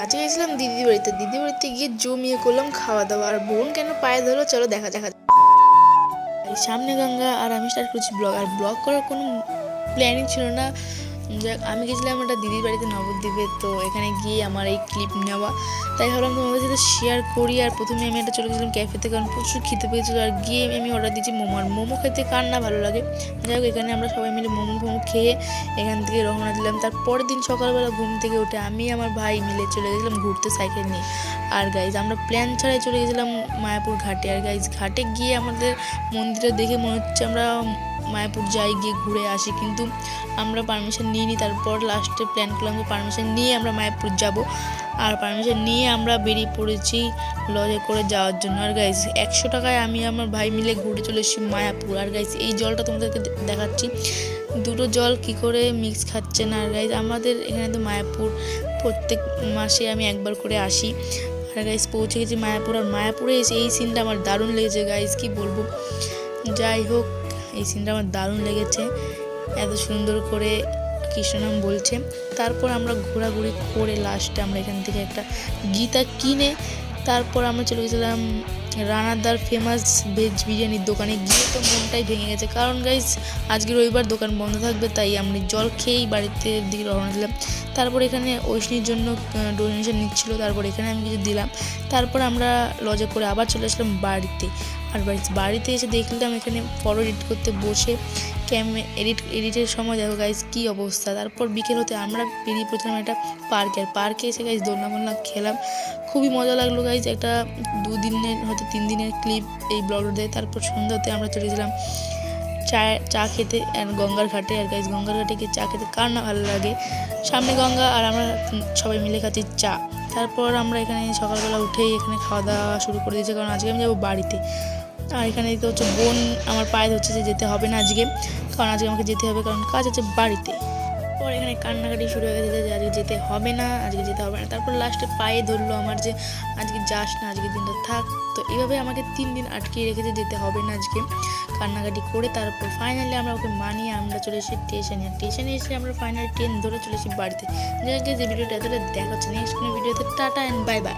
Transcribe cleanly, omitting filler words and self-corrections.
আজকে গেছিলাম দিদির বাড়িতে। দিদির বাড়িতে গিয়ে জমিয়ে করলাম খাওয়া দাওয়া। আর বোন কেন পায়ে ধরো, চলো দেখা যাক। সামনে গঙ্গা আর আমি স্টার্ট করছি ব্লগ। আর ব্লগ করার কোনো প্ল্যানিং ছিল না। যাক, আমি গেছিলাম একটা দিদির বাড়িতে নবদ্বীপে, তো এখানে গিয়ে আমার এই ক্লিপ নেওয়া, তাই ভাবলাম তোমাদের সাথে শেয়ার করি। আর প্রথমে আমি একটা চলে গেছিলাম ক্যাফেতে, কারণ প্রচুর খেতে পেয়েছিলো। আর গিয়ে আমি অর্ডার দিয়েছি মোমো। আর মোমো খেতে কার না ভালো লাগে। যাই হোক, এখানে আমরা সবাই মিলে মোমো খেয়ে এখান থেকে রওনা দিলাম। তার পরের দিন সকালবেলা ঘুম থেকে উঠে আমি আমার ভাই মিলে চলে গেছিলাম ঘুরতে সাইকেল নিয়ে। আর গাইজ আমরা প্ল্যান ছাড়াই চলে গেছিলাম মায়াপুর ঘাটে। আর গাইজ ঘাটে গিয়ে আমাদের মন্দিরটা দেখে মনে হচ্ছে আমরা মায়াপুর যাই, গিয়ে ঘুরে আসি, কিন্তু আমরা পারমিশন নিইনি। তারপর লাস্টে প্ল্যান করলাম যে পারমিশন নিয়ে আমরা মায়াপুর যাব। আর পারমিশন নিয়ে আমরা বেরিয়ে পড়েছি লজে করে যাওয়ার জন্য। আর গাইজ 100 টাকায় আমি আমার ভাই মিলে ঘুরে চলে এসেছি মায়াপুর। আর গাইজ এই জলটা তোমাদেরকে দেখাচ্ছি, দুটো জল কি করে মিক্স খাচ্ছে না। আর গাইজ আমাদের এখানে তো মায়াপুর প্রত্যেক মাসে আমি একবার করে আসি। আর গাইজ পৌঁছে গেছি মায়াপুর। আর মায়াপুরে এসে এই সিনটা আমার দারুণ লেগেছে গাইজ, কি বলবো। যাই হোক, এই সিনটা আমার দারুণ লেগেছে, এত সুন্দর করে কৃষ্ণনাম বলছে। তারপর আমরা ঘোরাঘুরি করে লাস্টে আমরা এখান থেকে একটা গীতা কিনে তারপর আমরা চলে গেছিলাম রানাদার ফেমাস ভেজ বিরিয়ানির দোকানে। গিয়ে তো মনটাই ভেঙে গেছে, কারণ গাইজ আজকে রবিবার দোকান বন্ধ থাকবে, তাই আমরা জল খেয়েই বাড়িতে দিকে রওনা দিলাম। তারপর এখানে ঐশনির জন্য ডোনেশন নিচ্ছিল, তারপর এখানে আমি কিছু দিলাম। তারপর আমরা লজে করে আবার চলে আসলাম বাড়িতে। আর বাড়িতে এসে দেখলাম এখানে ফটো এডিট করতে বসে এডিটের সময় দেখো গাইজ কী অবস্থা। তারপর বিকেল হতে আমরা বেরিয়ে পড়ছিলাম একটা পার্কে। আর পার্কে এসে গাইজ দোলনা খেলাম, খুবই মজা লাগলো গাইজ। একটা 2 দিনের হয়তো 3 দিনের ক্লিপ এই ব্লগটা দেয়। তারপর সন্ধ্যা হতে আমরা চলে গেছিলাম চা খেতে গঙ্গার ঘাটে। আর গাইজ গঙ্গার ঘাটে গিয়ে চা খেতে কার না ভালো লাগে, সামনে গঙ্গা আর আমরা সবাই মিলে খাচ্ছি চা। তারপর আমরা এখানে সকালবেলা উঠেই এখানে খাওয়া দাওয়া শুরু করে দিয়েছি, কারণ আজকে আমি যাবো বাড়িতে। আর এখানে তো হচ্ছে বোন আমার পায়ে ধরছে যে যেতে হবে না আজকে, কারণ আজকে আমাকে যেতে হবে, কারণ কাজ আছে বাড়িতে। পর এখানে কান্নাকাটি শুরু হয়ে গেছে যে আজকে যেতে হবে না, আজকে যেতে হবে না। তারপর লাস্টে পায়ে ধরলো আমার যে আজকে যাস না, আজকে দিনটা থাক। তো এইভাবে আমাকে 3 দিন আটকিয়ে রেখেছে, যেতে হবে না আজকে, কান্নাকাটি করে। তারপর ফাইনালি আমরা ওকে মানিয়ে আমরা চলে এসেছি স্টেশনে এসে আমরা ফাইনালি ট্রেন ধরে চলে এসেছি বাড়িতে। যে ভিডিওটা এতটা দেখা হচ্ছে নেক্সট কোনো ভিডিওতে। Tata and bye bye.